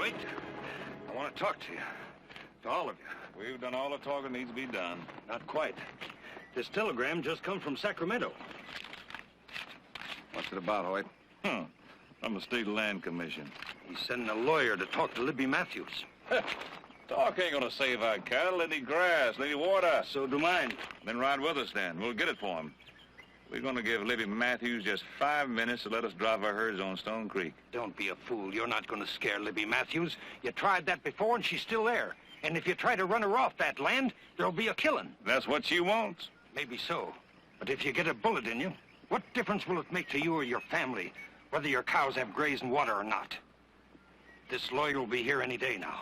Hoyt. I want to talk to you. To all of you. We've done all the talking needs to be done. Not quite. This telegram just come from Sacramento. What's it about, Hoyt? From the State Land Commission. He's sending a lawyer to talk to Libby Matthews. Talk ain't gonna save our cattle. They need grass, they need water. So do mine. Then ride with us then. We'll get it for him. We're gonna give Libby Matthews just 5 minutes to let us drive our herds on Stone Creek. Don't be a fool. You're not going to scare Libby Matthews. You tried that before, and she's still there. And if you try to run her off that land, there'll be a killing. That's what she wants. Maybe so. But if you get a bullet in you, what difference will it make to you or your family, whether your cows have grazing water or not? This lawyer will be here any day now.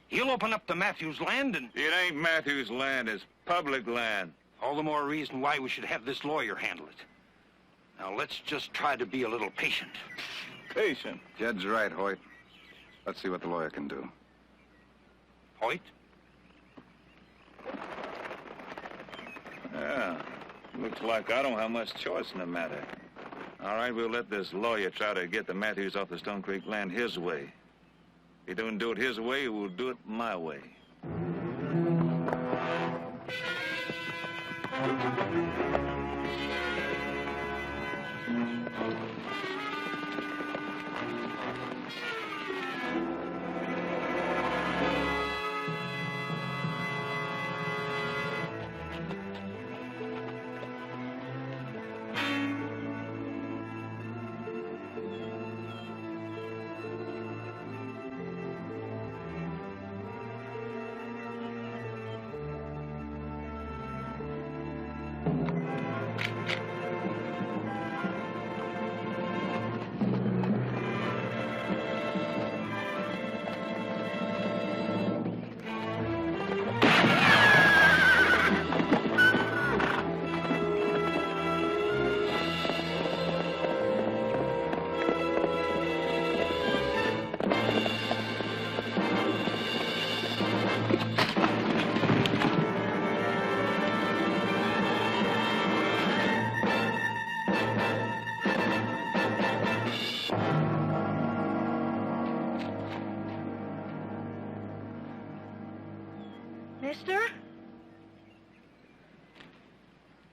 He'll open up the Matthews land and... It ain't Matthews' land. It's public land. All the more reason why we should have this lawyer handle it. Now, let's just try to be a little patient. Patient? Jed's right, Hoyt. Let's see what the lawyer can do. Hoyt? Yeah. Looks like I don't have much choice in the matter. All right, we'll let this lawyer try to get the Matthews off the Stone Creek land his way. If he don't do it his way, we'll do it my way.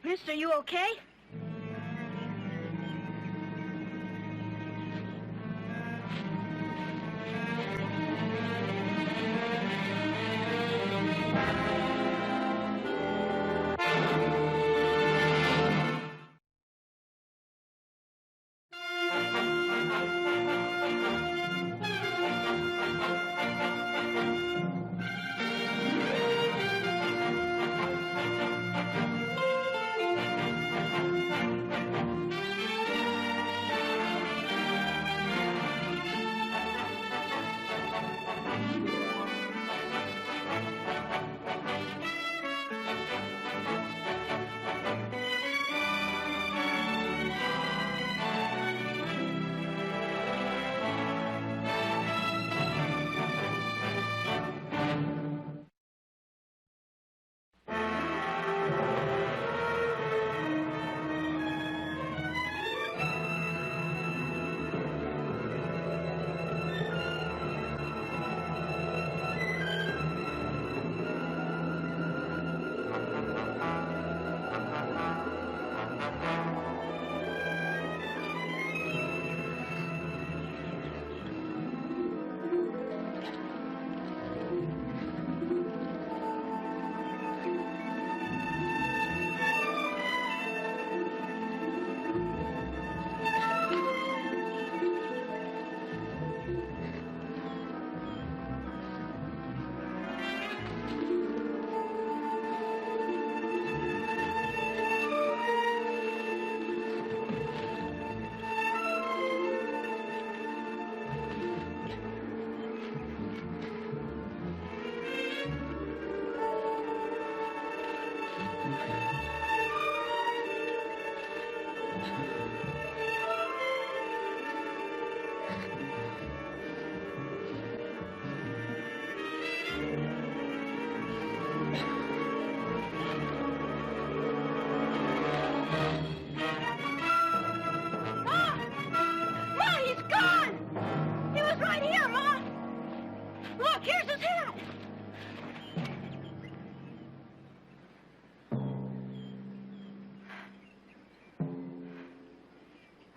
Mister, you okay?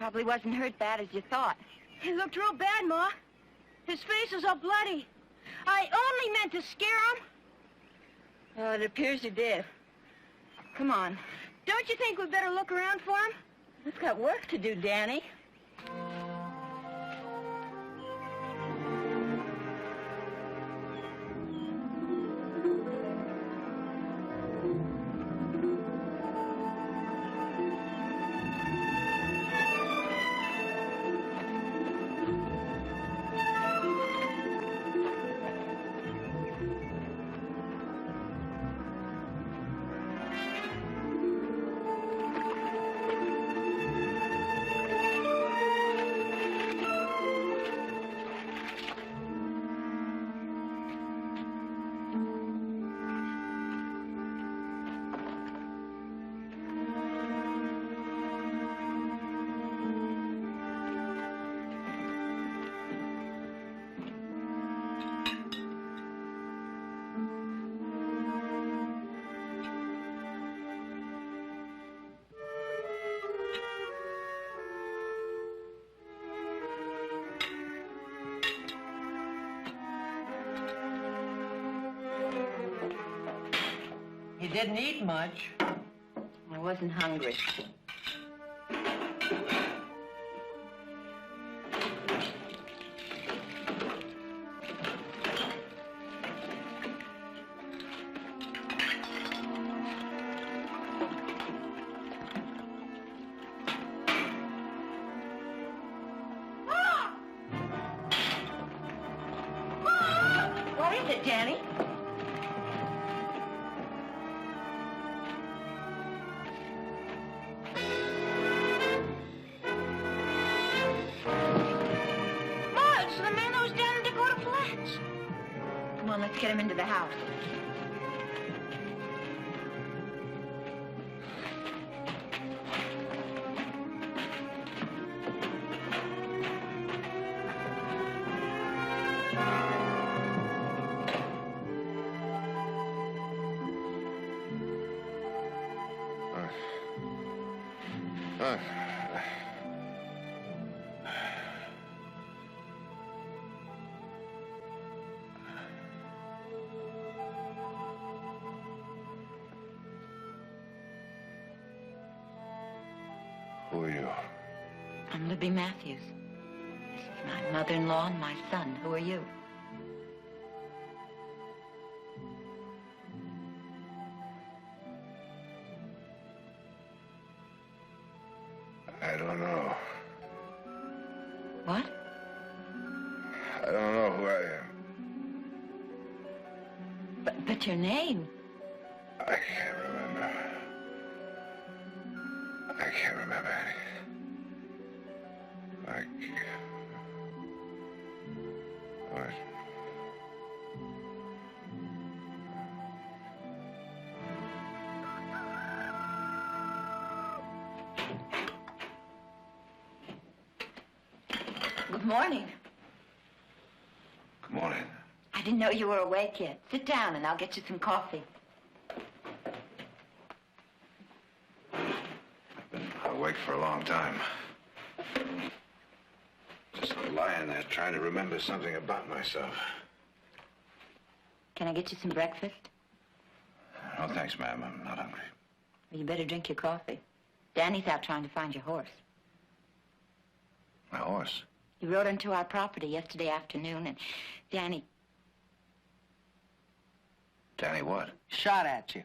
Probably wasn't hurt bad as you thought. He looked real bad, Ma. His face was all bloody. I only meant to scare him. Well, it appears you did. Come on. Don't you think we'd better look around for him? We've got work to do, Danny. You didn't eat much. I wasn't hungry. What is it, Danny? Come on, let's get him into the house. Who are you? I'm Libby Matthews. This is my mother-in-law and my son. Who are you? I don't know. What? I don't know who I am. But your name? I can't remember. I can't remember anything. What? Good morning. Good morning. I didn't know you were awake yet. Sit down and I'll get you some coffee. I've been awake for a long time. Just lying there trying to remember something about myself. Can I get you some breakfast? No, thanks, ma'am. I'm not hungry. Well, you better drink your coffee. Danny's out trying to find your horse. My horse? He rode onto our property yesterday afternoon, and Danny... Danny what? Shot at you.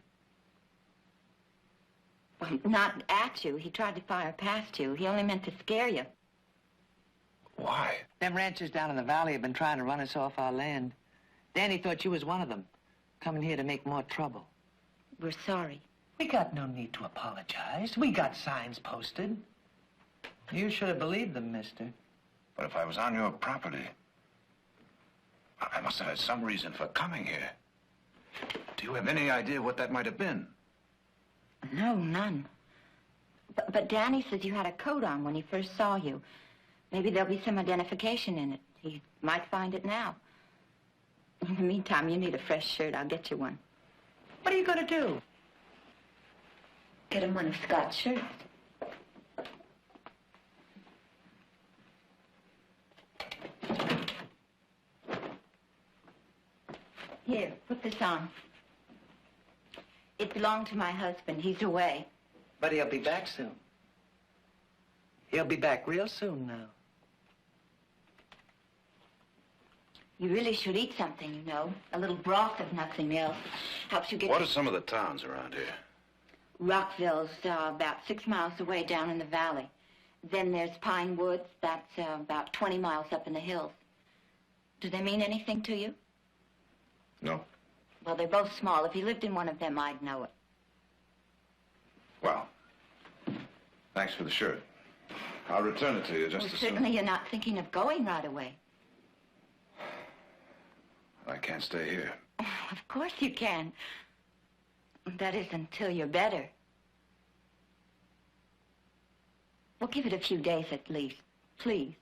Well, not at you. He tried to fire past you. He only meant to scare you. Why? Them ranchers down in the valley have been trying to run us off our land. Danny thought you was one of them, coming here to make more trouble. We're sorry. We got no need to apologize. We got signs posted. You should have believed them, mister. But if I was on your property, I must have had some reason for coming here. Do you have any idea what that might have been? No, none. But Danny says you had a coat on when he first saw you. Maybe there'll be some identification in it. He might find it now. In the meantime, you need a fresh shirt. I'll get you one. What are you going to do? Get him one of Scott's shirts. Here, put this on. It belonged to my husband. He's away. But he'll be back soon. He'll be back real soon now. You really should eat something, you know. A little broth, if nothing else. Helps you get... What are some of the towns around here? Rockville's about 6 miles away down in the valley. Then there's Pine Woods. That's about 20 miles up in the hills. Do they mean anything to you? No. Well, they're both small. If you lived in one of them, I'd know it. Well, thanks for the shirt. I'll return it to you just as soon. Certainly you're not thinking of going right away. I can't stay here. Oh, of course you can. That is, until you're better. Well, give it a few days at least, please.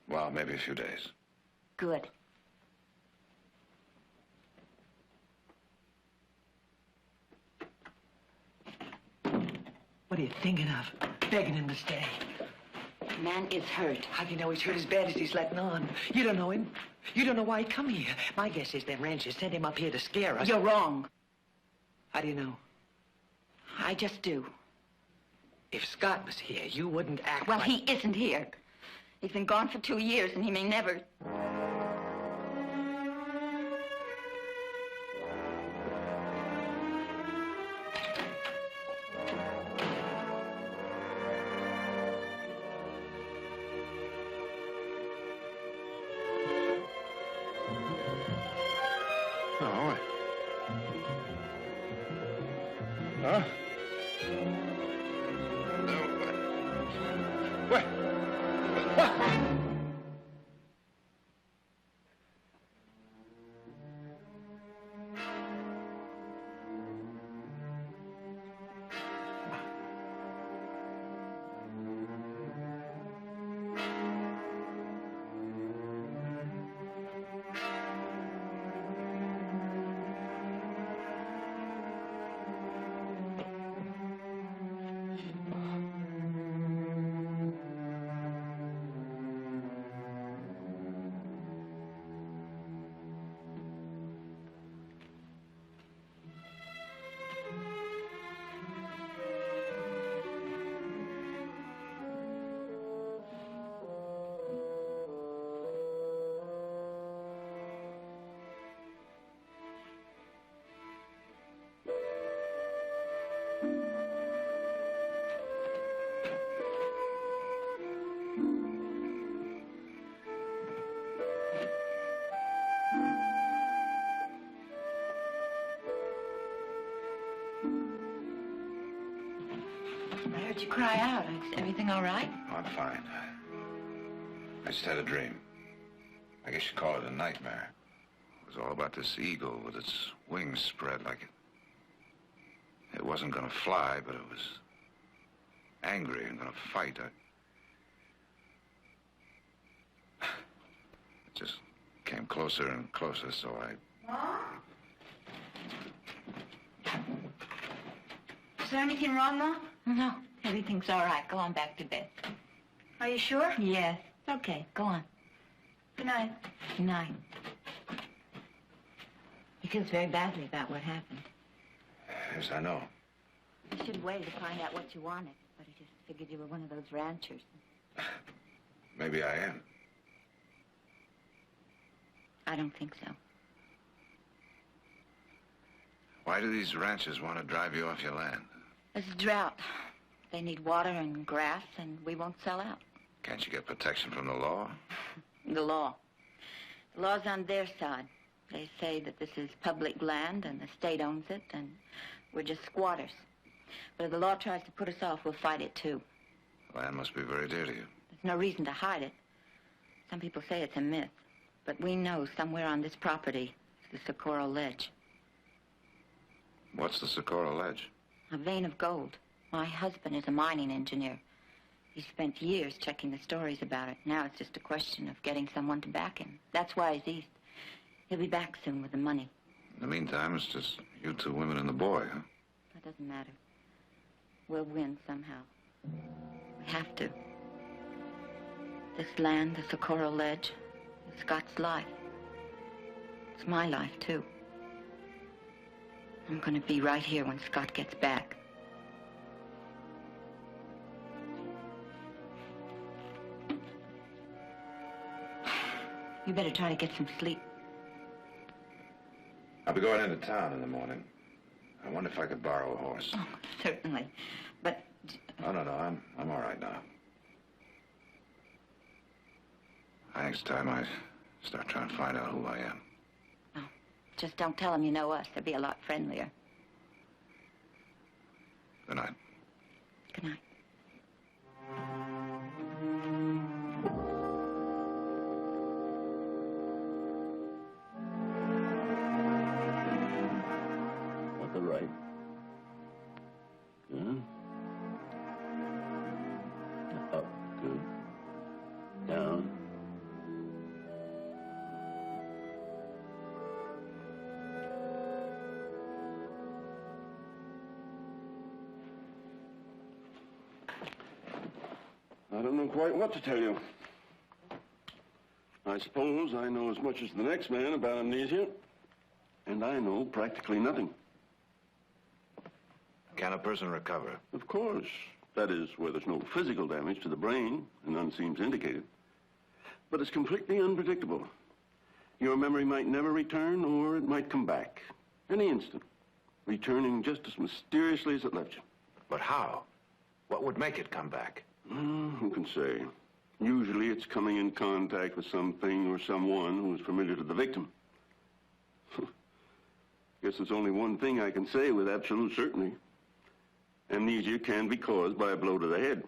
Well, maybe a few days. Good. What are you thinking of? Begging him to stay. The man is hurt. How do you know he's hurt as bad as he's letting on? You don't know him. You don't know why he come here. My guess is them ranchers sent him up here to scare us. You're wrong. How do you know? I just do. If Scott was here, you wouldn't act Well, like... he isn't here. He's been gone for 2 years, and he may never... Huh? What? What? I heard you cry out. Is everything all right? Oh, I'm fine. I just had a dream. I guess you'd call it a nightmare. It was all about this eagle with its wings spread like it wasn't gonna fly, but it was angry and gonna fight. It just came closer and closer, so Is there anything wrong, Ma? No, everything's all right. Go on back to bed. Are you sure? Yes, it's okay. Go on. Good night. Good night. He feels very badly about what happened. yes, I know. He should wait to find out what you wanted, but he just figured you were one of those ranchers. Maybe I am. I don't think so. Why do these ranchers want to drive you off your land? There's a drought. They need water and grass, and we won't sell out. Can't you get protection from the law? The law. The law's on their side. They say that this is public land and the state owns it, and we're just squatters. But if the law tries to put us off, we'll fight it too. Land must be very dear to you. There's no reason to hide it. Some people say it's a myth, but we know somewhere on this property is the Socorro Ledge. What's the Socorro Ledge? A vein of gold. My husband is a mining engineer. He spent years checking the stories about it. Now it's just a question of getting someone to back him. That's why he's east. He'll be back soon with the money. In the meantime, it's just you two women and the boy, huh? That doesn't matter. We'll win somehow. We have to. This land, the Socorro Ledge, is Scott's life. It's my life, too. I'm going to be right here when Scott gets back. You better try to get some sleep. I'll be going into town in the morning. I wonder if I could borrow a horse. Oh, certainly. But... Oh, no, I'm all right now. I think it's time I start trying to find out who I am. Oh, just don't tell them you know us. They'll be a lot friendlier. Good night. Good night. At the right. Good. Up. Good. Down. I don't know quite what to tell you. I suppose I know as much as the next man about amnesia, and I know practically nothing. Can a person recover? Of course. That is, where there's no physical damage to the brain, and none seems indicated. But it's completely unpredictable. Your memory might never return, or it might come back. Any instant. Returning just as mysteriously as it left you. But how? What would make it come back? Who can say? Usually it's coming in contact with something or someone who is familiar to the victim. Guess there's only one thing I can say with absolute certainty. Amnesia can be caused by a blow to the head.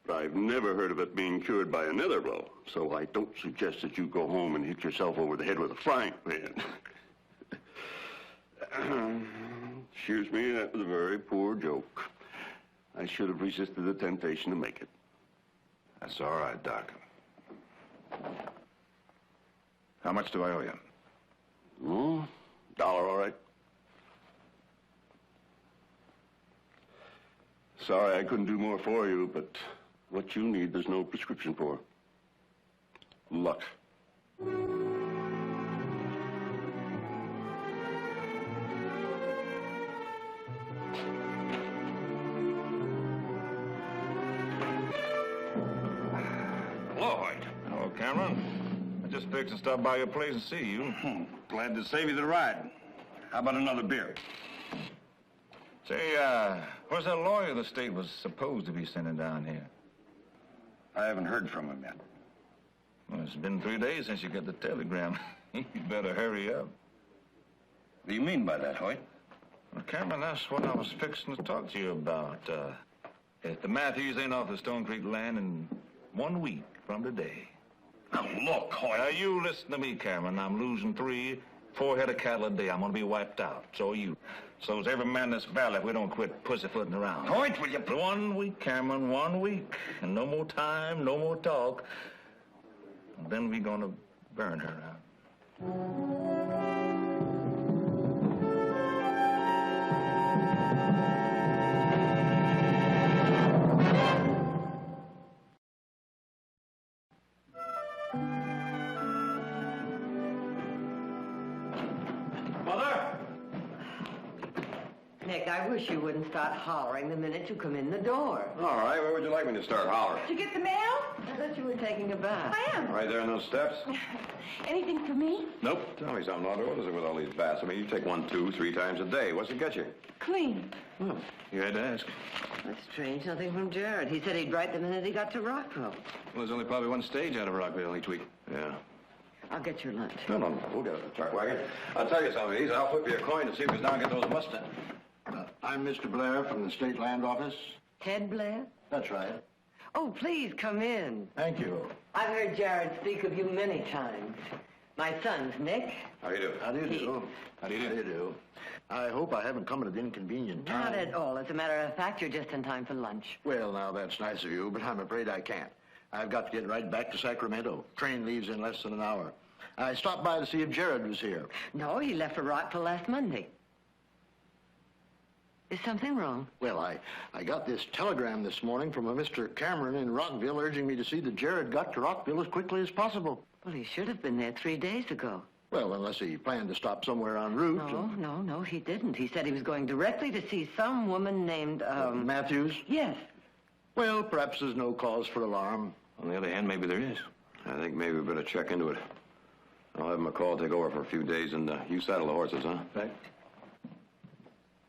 But I've never heard of it being cured by another blow, so I don't suggest that you go home and hit yourself over the head with a frying pan. Excuse me, that was a very poor joke. I should have resisted the temptation to make it. That's all right, Doc. How much do I owe you? Oh, $1, all right. Sorry I couldn't do more for you, but what you need, there's no prescription for. Luck. Cameron. I just fixed to stop by your place and see you. Glad to save you the ride. How about another beer? Say, where's that lawyer the state was supposed to be sending down here? I haven't heard from him yet. Well, it's been 3 days since you got the telegram. You better hurry up. What do you mean by that, Hoyt? Well, Cameron, that's what I was fixing to talk to you about. If the Matthews ain't off the Stone Creek land in 1 week from today. Now, look, Hoyt. Now, you listen to me, Cameron. I'm losing 3, 4 head of cattle a day. I'm gonna be wiped out. So are you. So is every man in this valley if we don't quit pussyfooting around. Hoyt, will you... 1 week, Cameron, 1 week. And no more time, no more talk. And then we gonna burn her out. Nick, I wish you wouldn't start hollering the minute you come in the door. All right, where would you like me to start hollering? Did you get the mail? I thought you were taking a bath. I am. Right there on those steps? Anything for me? Nope. Tell me something, Audrey. What is it with all these baths? I mean, you take 1, 2, 3 times a day. What's it get you? Clean. Well, you had to ask. That's strange. Nothing from Gerard. He said he'd write the minute he got to Rockville. Well, there's only probably 1 stage out of Rockville each week. Yeah. I'll get your lunch. No. We'll get a chart wagon. I'll tell you something. I'll flip you a coin to see if he's down and get those Mustangs. I'm Mr. Blair from the State Land Office. Ted Blair? That's right. Oh, please come in. Thank you. I've heard Gerard speak of you many times. My son's Nick. How do you do? How do you do? How do you do? How do you do? I hope I haven't come at an inconvenient time. Not at all. As a matter of fact, you're just in time for lunch. Well, now, that's nice of you, but I'm afraid I can't. I've got to get right back to Sacramento. Train leaves in less than an hour. I stopped by to see if Gerard was here. No, he left for Rockville last Monday. Is something wrong? Well, I got this telegram this morning from a Mr. Cameron in Rockville urging me to see that Gerard got to Rockville as quickly as possible. Well, he should have been there 3 days ago. Well, unless he planned to stop somewhere en route. No, he didn't. He said he was going directly to see some woman named, Matthews? Yes. Well, perhaps there's no cause for alarm. On the other hand, maybe there is. I think maybe we better check into it. I'll have McCall take over for a few days, and you saddle the horses, huh? Right.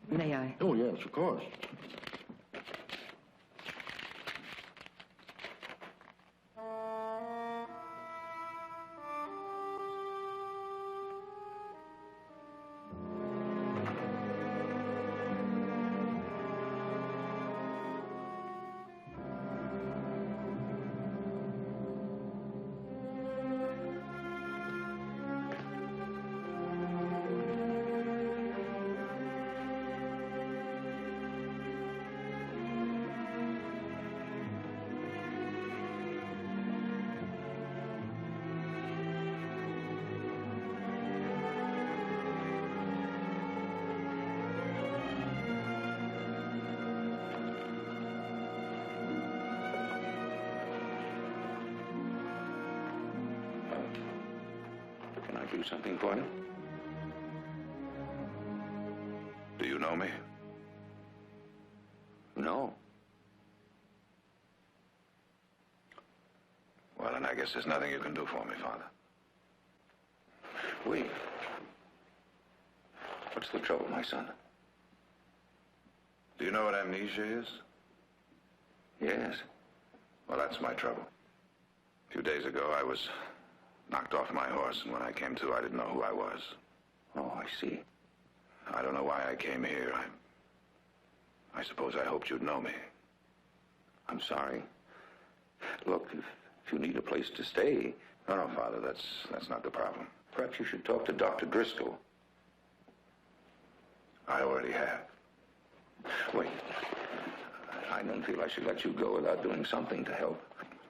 May I? Oh, yes, of course. Can I do something for you? Do you know me? No. Well, then I guess there's nothing you can do for me, Father. Wait. What's the trouble, my son? Do you know what amnesia is? Yes. Well, that's my trouble. A few days ago, I was knocked off my horse, and when I came to, I didn't know who I was. Oh, I see. I don't know why I came here. I suppose I hoped you'd know me. I'm sorry. Look, if you need a place to stay... No, Father, that's not the problem. Perhaps you should talk to Dr. Driscoll. I already have. Wait. I don't feel I should let you go without doing something to help.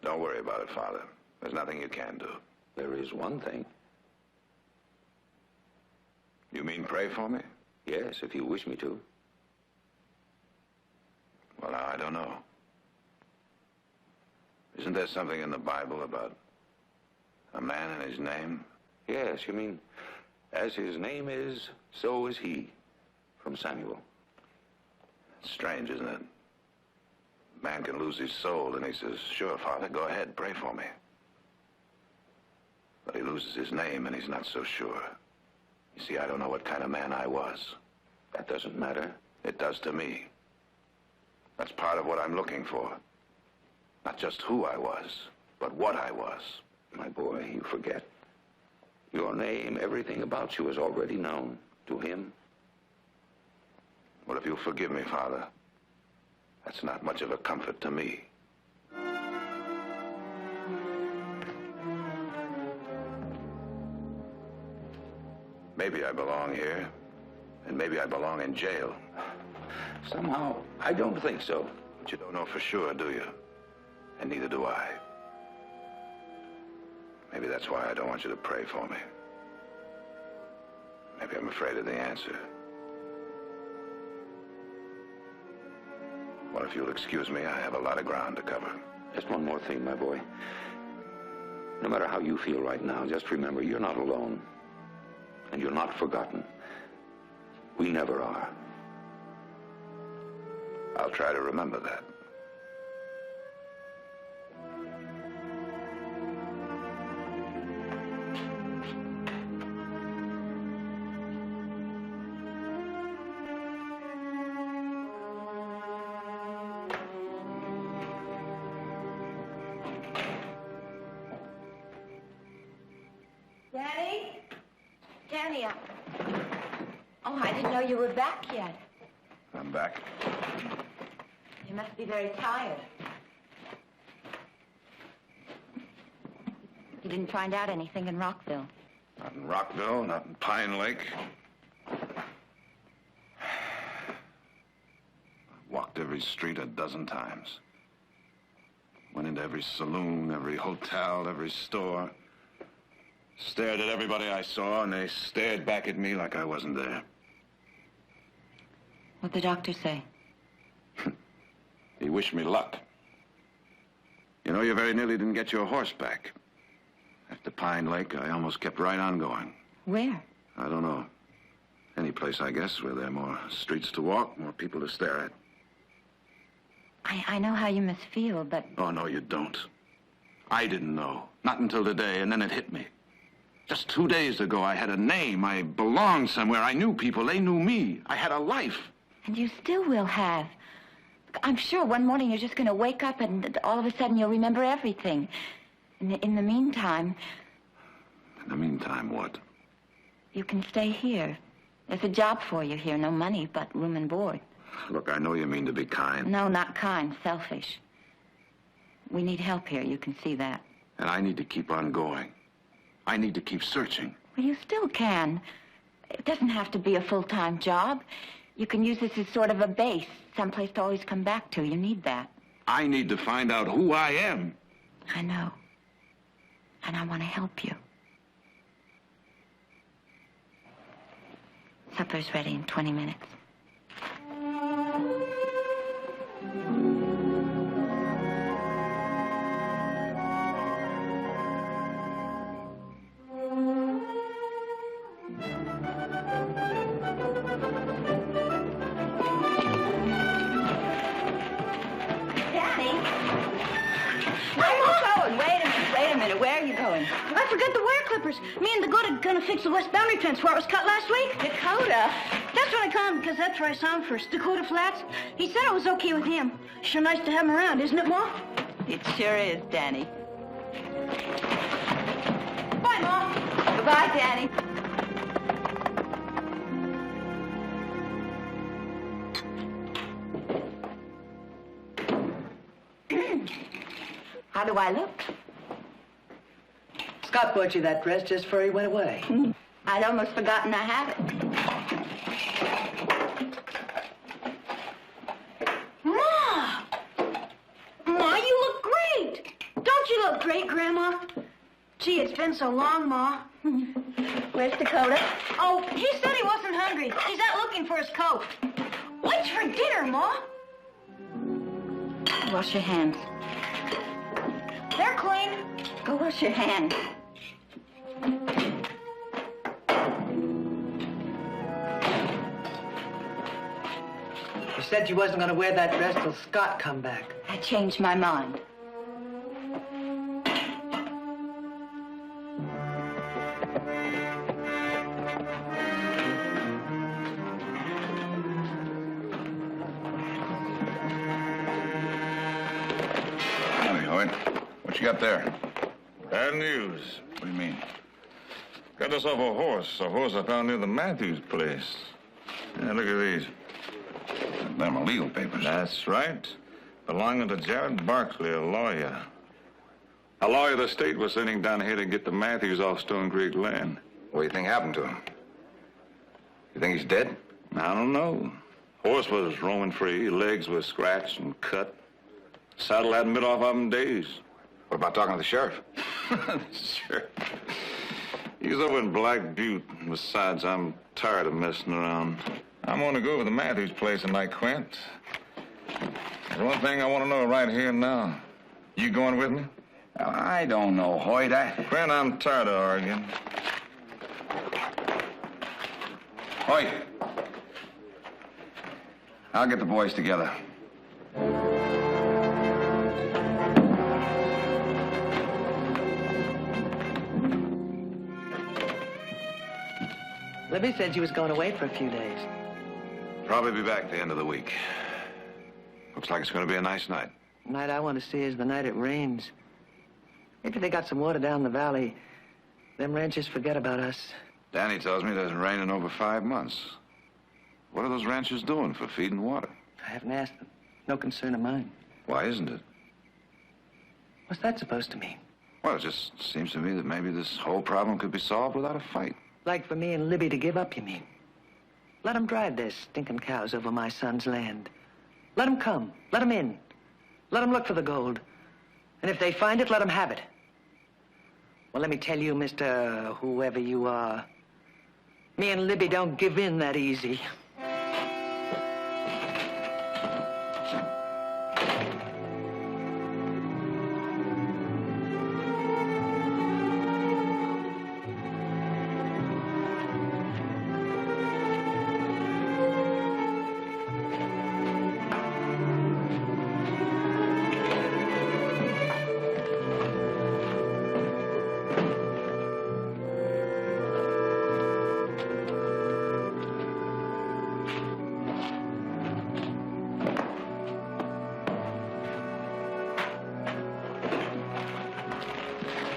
Don't worry about it, Father. There's nothing you can do. There is one thing. You mean pray for me? Yes, if you wish me to. Well, now, I don't know. Isn't there something in the Bible about a man and his name? Yes, you mean, as his name is, so is he. From Samuel. It's strange, isn't it? Man can lose his soul, and he says, sure, Father, go ahead, pray for me. But he loses his name, and he's not so sure. You see, I don't know what kind of man I was. That doesn't matter. It does to me. That's part of what I'm looking for. Not just who I was, but what I was. My boy, you forget. Your name, everything about you is already known to him. Well, if you'll forgive me, Father, that's not much of a comfort to me. Maybe I belong here, and maybe I belong in jail. Somehow, I don't think so. But you don't know for sure, do you? And neither do I. Maybe that's why I don't want you to pray for me. Maybe I'm afraid of the answer. Well, if you'll excuse me, I have a lot of ground to cover. Just one more thing, my boy. No matter how you feel right now, just remember you're not alone. And you're not forgotten. We never are. I'll try to remember that. Danny, oh, I didn't know you were back yet. I'm back. You must be very tired. You didn't find out anything in Rockville? Not in Rockville, not in Pine Lake. Walked every street a dozen times. Went into every saloon, every hotel, every store. Stared at everybody I saw, and they stared back at me like I wasn't there. What'd the doctor say? He wished me luck. You know, you very nearly didn't get your horse back. After Pine Lake, I almost kept right on going. Where? I don't know. Any place, I guess, where there are more streets to walk, more people to stare at. I know how you must feel, but... Oh, no, you don't. I didn't know. Not until today, and then it hit me. Just 2 days ago, I had a name. I belonged somewhere. I knew people. They knew me. I had a life. And you still will have. I'm sure one morning you're just going to wake up and all of a sudden you'll remember everything. In the meantime... In the meantime, what? You can stay here. There's a job for you here. No money, but room and board. Look, I know you mean to be kind. No, not kind. Selfish. We need help here. You can see that. And I need to keep on going. I need to keep searching. Well, you still can. It doesn't have to be a full-time job. You can use this as sort of a base, someplace to always come back to. You need that. I need to find out who I am. I know. And I want to help you. Supper's ready in 20 minutes. I forgot the wire clippers. Me and Dakota gonna fix the west boundary fence where it was cut last week. Dakota? That's what I call him because that's where I saw him first. Dakota Flats. He said it was okay with him. Sure nice to have him around, isn't it, Ma? It sure is, Danny. Bye, Ma. Goodbye, Danny. How do I look? Scott bought you that dress just before he went away. I'd almost forgotten I had it. Ma! Ma, you look great. Don't you look great, Grandma? Gee, it's been so long, Ma. Where's Dakota? Oh, he said he wasn't hungry. He's out looking for his coat. What's for dinner, Ma? Wash your hands. They're clean. Go wash your hands. You said you wasn't going to wear that dress till Scott come back. I changed my mind. Howdy, Hoyt. What you got there? Bad news. What do you mean? Got us off a horse I found near the Matthews place. Yeah, look at these. Them are legal papers. That's right. Belonging to Jared Barkley, a lawyer. A lawyer the state was sending down here to get the Matthews off Stone Creek land. What do you think happened to him? You think he's dead? I don't know. Horse was roaming free. Legs were scratched and cut. Saddle hadn't been off of him days. What about talking to the sheriff? Sure. He's over in Black Butte. Besides, I'm tired of messing around. I'm going to go over to Matthews' place tonight, Quint. There's one thing I want to know right here and now. You going with me? I don't know, Hoyt. Quint, I'm tired of arguing. Hoyt. I'll get the boys together. Libby said you was going away for a few days. Probably be back the end of the week. Looks like it's going to be a nice night. The night I want to see is the night it rains. Maybe they got some water down the valley. Them ranchers forget about us. Danny tells me it doesn't rain in over 5 months. What are those ranchers doing for feed and water? I haven't asked them. No concern of mine. Why isn't it? What's that supposed to mean? Well, it just seems to me that maybe this whole problem could be solved without a fight. Like for me and Libby to give up, you mean? Let them drive their stinking cows over my son's land. Let them come. Let them in. Let them look for the gold. And if they find it, let them have it. Well, let me tell you, Mr. Whoever you are, me and Libby don't give in that easy.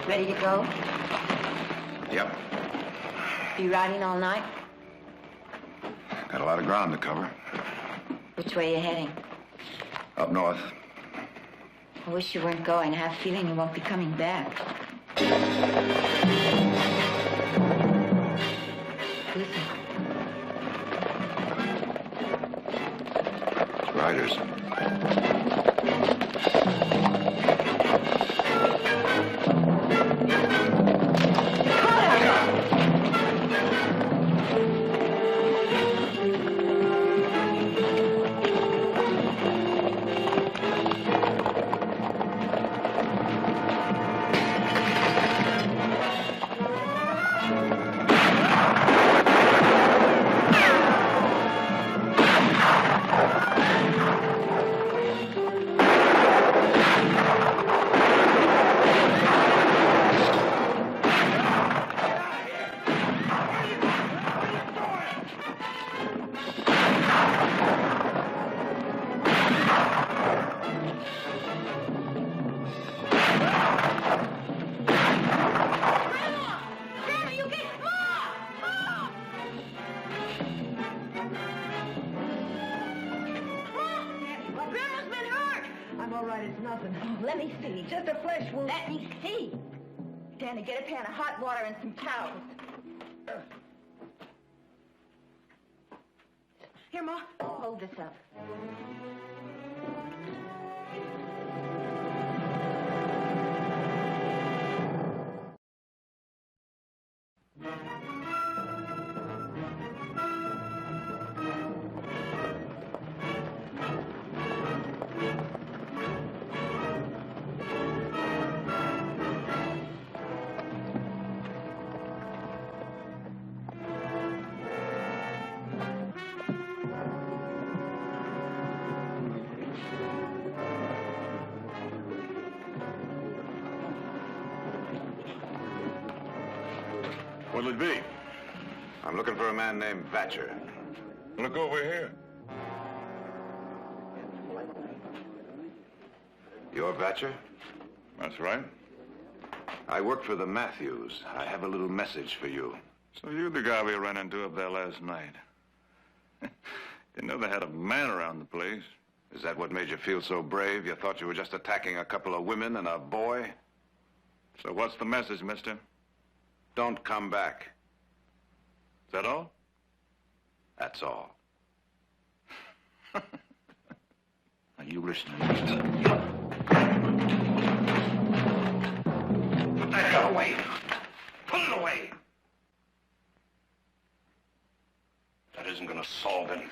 Ready to go? Yep. You riding all night? Got a lot of ground to cover. Which way are you heading? Up north. I wish you weren't going. I have a feeling you won't be coming back. Listen. It's riders. Let me see. Just a flesh wound. Let me see. Danny, get a pan of hot water and some towels. Here, Ma. Hold this up. What'll it be? I'm looking for a man named Vatcher. Look over here. You're Vatcher? That's right. I work for the Matthews. I have a little message for you. So you're the guy we ran into up there last night. Didn't know they had a man around the place. Is that what made you feel so brave? You thought you were just attacking a couple of women and a boy? So what's the message, mister? Don't come back. Is that all? That's all. Are you listening? Put that gun away. Put it away. That isn't going to solve anything.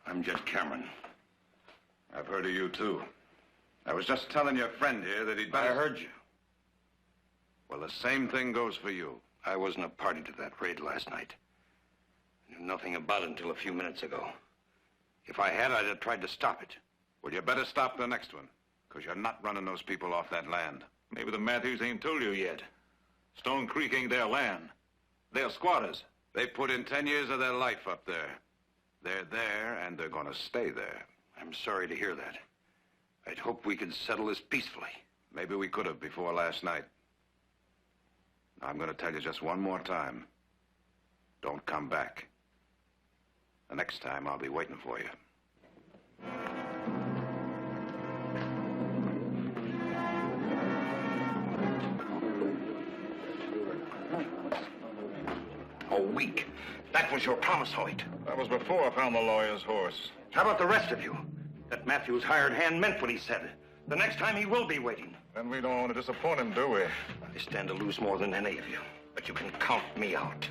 I'm Jed Cameron. I've heard of you, too. I was just telling your friend here that he'd better... I heard you. Well, the same thing goes for you. I wasn't a party to that raid last night. I knew nothing about it until a few minutes ago. If I had, I'd have tried to stop it. Well, you better stop the next one, because you're not running those people off that land. Maybe the Matthews ain't told you yet. Stone Creek ain't their land. They're squatters. They put in 10 years of their life up there. They're there, and they're going to stay there. I'm sorry to hear that. I'd hoped we could settle this peacefully. Maybe we could have before last night. I'm going to tell you just one more time. Don't come back. The next time, I'll be waiting for you. A week. That was your promise, Hoyt. That was before I found the lawyer's horse. How about the rest of you? That Matthews hired hand meant what he said. The next time he will be waiting. Then we don't want to disappoint him, do we? I stand to lose more than any of you, but you can count me out.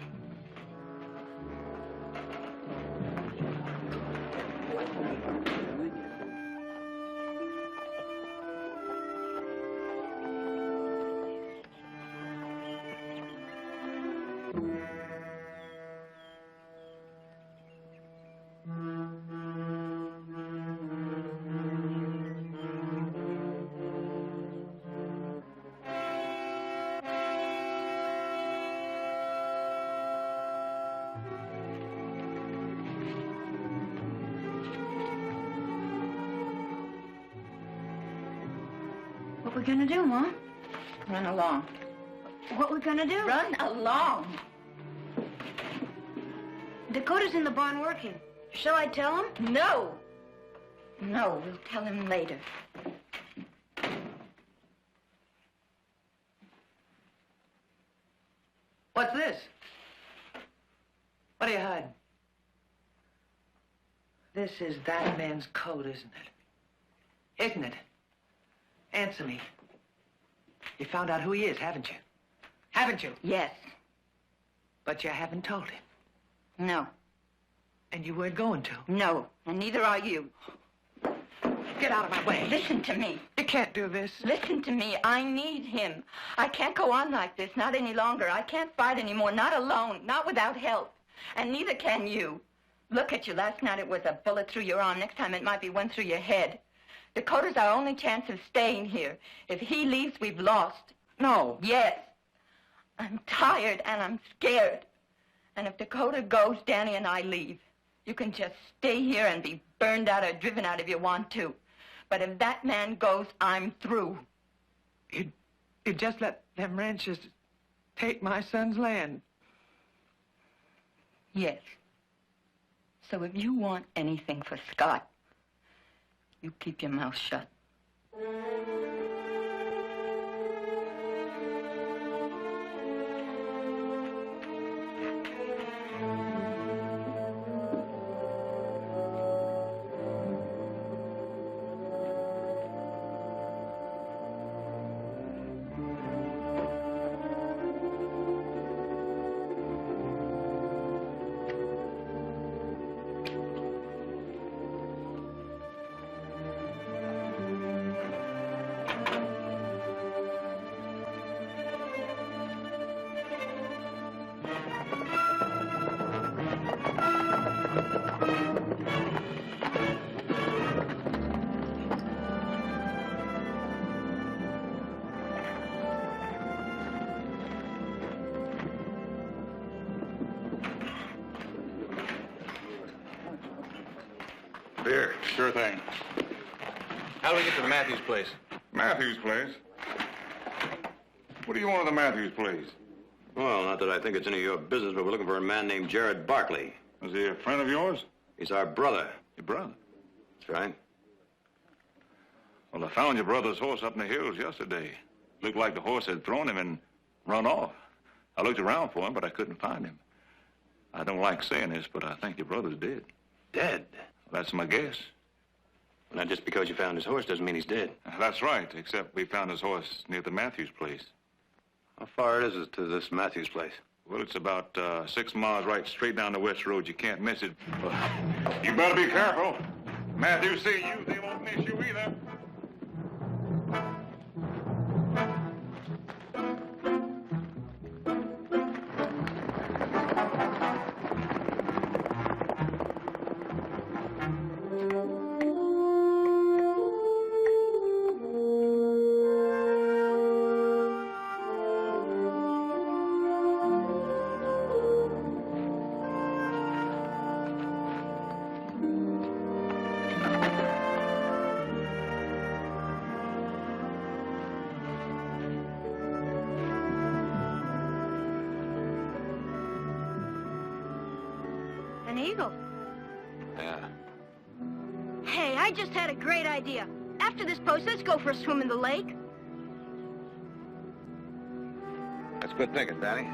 What we gonna do, Ma? Run along. What we gonna do? Run along. Dakota's in the barn working. Shall I tell him? No. No, we'll tell him later. What's this? What are you hiding? This is that man's coat, isn't it? Isn't it? Answer me. You found out who he is, haven't you? Haven't you? Yes. But you haven't told him. No. And you weren't going to. No. And neither are you. Get out of my way. Listen to me. You can't do this. Listen to me. I need him. I can't go on like this, not any longer. I can't fight anymore, not alone, not without help. And neither can you. Look at you. Last night it was a bullet through your arm. Next time it might be one through your head. Dakota's our only chance of staying here. If he leaves, we've lost. No. Yes. I'm tired and I'm scared. And if Dakota goes, Danny and I leave. You can just stay here and be burned out or driven out if you want to. But if that man goes, I'm through. You'd just let them ranchers take my son's land. Yes. So if you want anything for Scott, you keep your mouth shut. Beer. Sure thing. How do we get to the Matthews place? Matthews place? What do you want at the Matthews place? Well, not that I think it's any of your business, but we're looking for a man named Jared Barkley. Is he a friend of yours? He's our brother. Your brother? That's right. Well, I found your brother's horse up in the hills yesterday. Looked like the horse had thrown him and run off. I looked around for him, but I couldn't find him. I don't like saying this, but I think your brother's dead. Dead? That's my guess. Not just because you found his horse doesn't mean he's dead. That's right, except we found his horse near the Matthews place. How far is it to this Matthews place? Well, it's about 6 miles right straight down the west road. You can't miss it. You better be careful. Matthews see you, they won't miss you either. An eagle. Yeah. Hey, I just had a great idea. After this post, let's go for a swim in the lake. That's good thinking, Danny.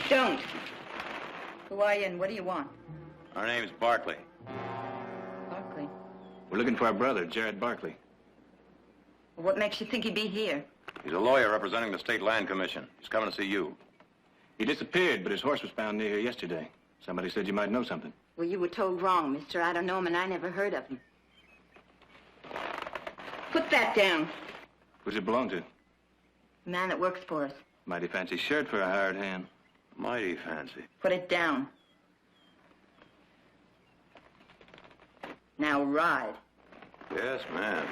Don't. Who are you and what do you want? Our name's Barkley. Barkley. We're looking for our brother, Jared Barkley. What makes you think he'd be here? He's a lawyer representing the State Land Commission. He's coming to see you. He disappeared, but his horse was found near here yesterday. Somebody said you might know something. Well, you were told wrong, mister. I don't know him and I never heard of him. Put that down. Who's it belong to? The man that works for us. Mighty fancy shirt for a hired hand. Mighty fancy. Put it down. Now ride. Yes, ma'am.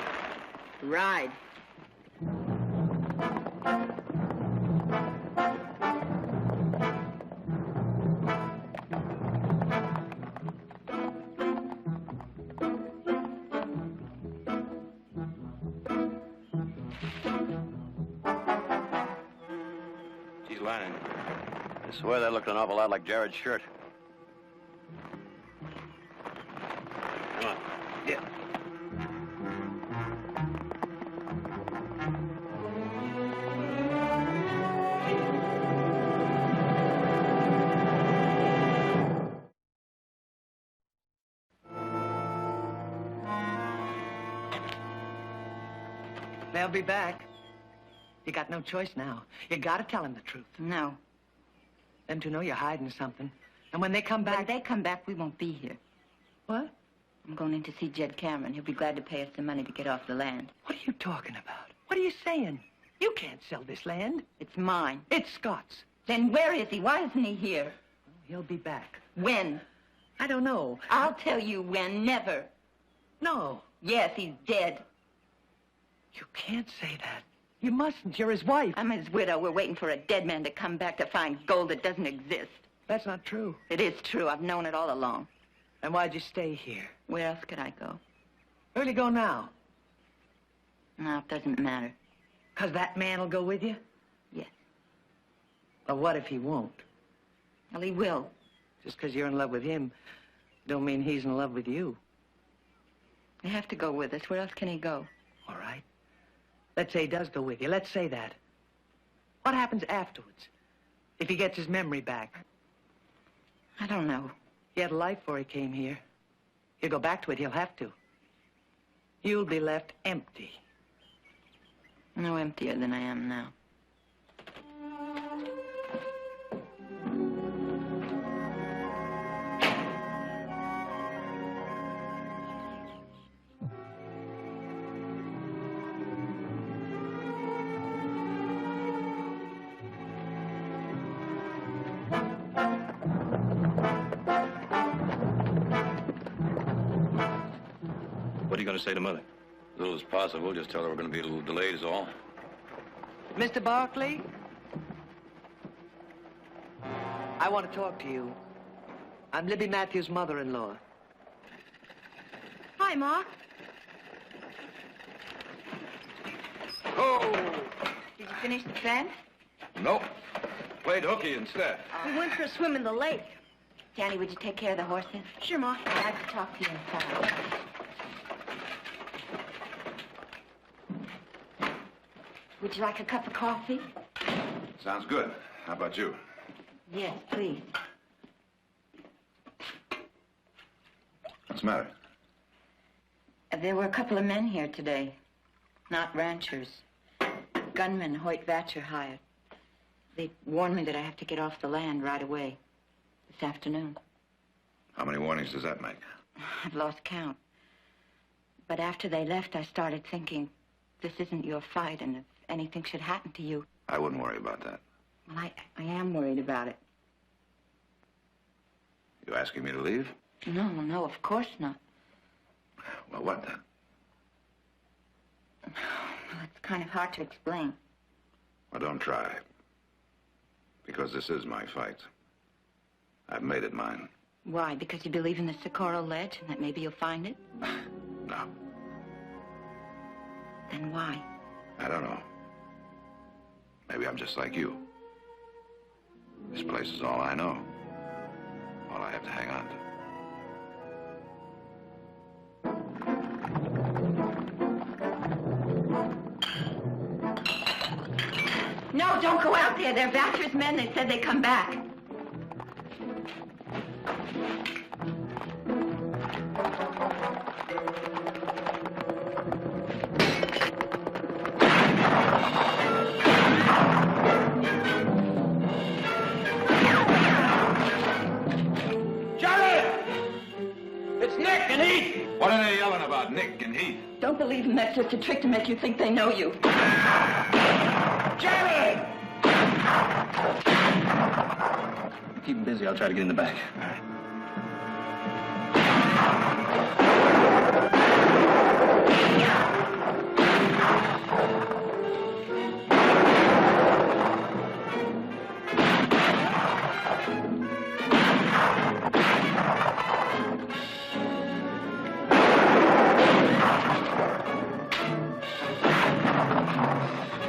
Ride. She's lying. I swear that looked an awful lot like Jared's shirt. Come on. Yeah. They'll be back. You got no choice now. You gotta tell them the truth. No. Them two know you're hiding something. And when they come back... When they come back, we won't be here. What? I'm going in to see Jed Cameron. He'll be glad to pay us the money to get off the land. What are you talking about? What are you saying? You can't sell this land. It's mine. It's Scott's. Then where is he? Why isn't he here? He'll be back. When? I don't know. I'll tell you when. Never. No. Yes, he's dead. You can't say that. You mustn't. You're his wife. I'm his widow. We're waiting for a dead man to come back to find gold that doesn't exist. That's not true. It is true. I've known it all along. And why'd you stay here? Where else could I go? Where'll you go now? No, it doesn't matter. 'Cause that man will go with you? Yes. Or what if he won't? Well, he will. Just 'cause you're in love with him don't mean he's in love with you. You have to go with us. Where else can he go? All right. Let's say he does go with you. Let's say that. What happens afterwards? If he gets his memory back? I don't know. He had a life before he came here. He'll go back to it. He'll have to. You'll be left empty. No emptier than I am now. What are you going to say to Mother? As little as possible. Just tell her we're going to be a little delayed is all. Mr. Barkley? I want to talk to you. I'm Libby Matthews' mother-in-law. Hi, Ma. Oh! Did you finish the fence? Nope. Played hooky instead. We went for a swim in the lake. Danny, would you take care of the horses? Sure, Ma. I'd like to talk to you inside. Would you like a cup of coffee? Sounds good. How about you? Yes, please. What's the matter? There were a couple of men here today. Not ranchers. Gunmen Hoyt Vatcher hired. They warned me that I have to get off the land right away. This afternoon. How many warnings does that make? I've lost count. But after they left, I started thinking, this isn't your fight, and if anything should happen to you... I wouldn't worry about that. Well, I am worried about it. You asking me to leave? No, of course not. Well, what then? Well, it's kind of hard to explain. Well, don't try. Because this is my fight. I've made it mine. Why? Because you believe in the Socorro Ledge and that maybe you'll find it? No. Then why? I don't know. Maybe I'm just like you. This place is all I know. All I have to hang on to. No, don't go out there. They're Vatcher's men. They said they'd come back. It's Nick, and Heath! What are they yelling about, Nick and Heath? Don't believe them. That's just a trick to make you think they know you. Jerry! Keep them busy. I'll try to get in the back. All right.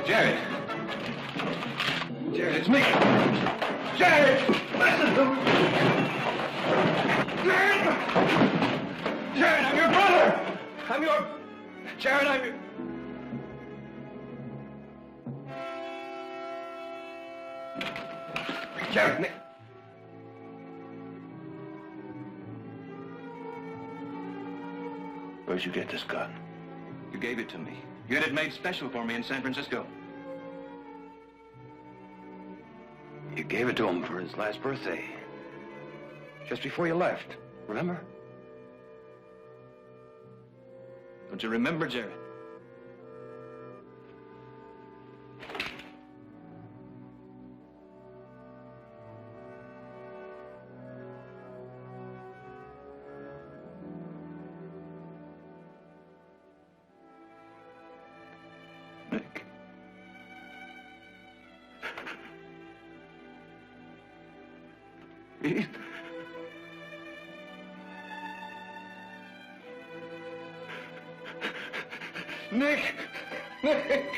Jared! Jared, it's me! Jared! Listen to me! Jared! Jared, I'm your brother! Jared, I'm your... Jared, Nick... Where'd you get this gun? You gave it to me. You had it made special for me in San Francisco. You gave it to him for his last birthday. Just before you left. Remember? Don't you remember, Jared? Nick. Heath. Nick! Nick!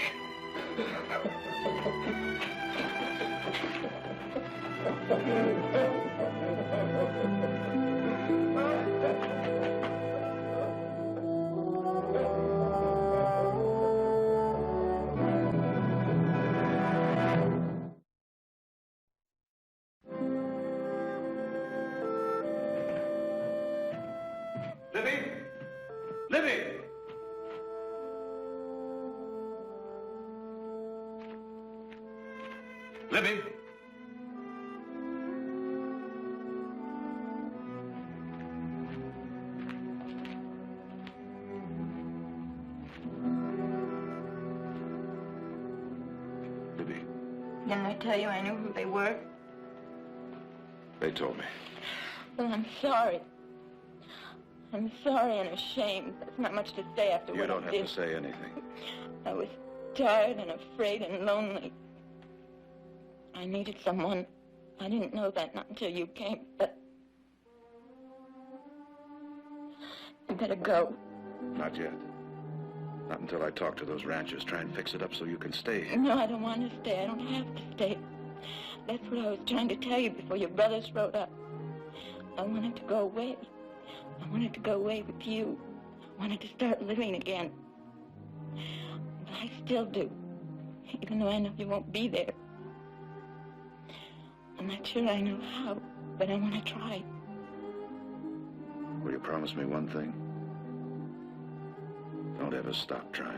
Libby! Libby! Libby! Libby. Didn't I tell you I knew who they were? They told me. Well, I'm sorry. I'm sorry and ashamed. There's not much to say after You what don't I have did. to say anything. I was tired and afraid and lonely. I needed someone. I didn't know that not until you came, but... You better go. Not yet. Not until I talk to those ranchers, try and fix it up so you can stay. No, I don't want to stay. I don't have to stay. That's what I was trying to tell you before your brothers rode up. I wanted to go away. I wanted to go away with you. I wanted to start living again. But I still do, even though I know you won't be there. I'm not sure I know how, but I want to try. Will you promise me one thing? Don't ever stop trying.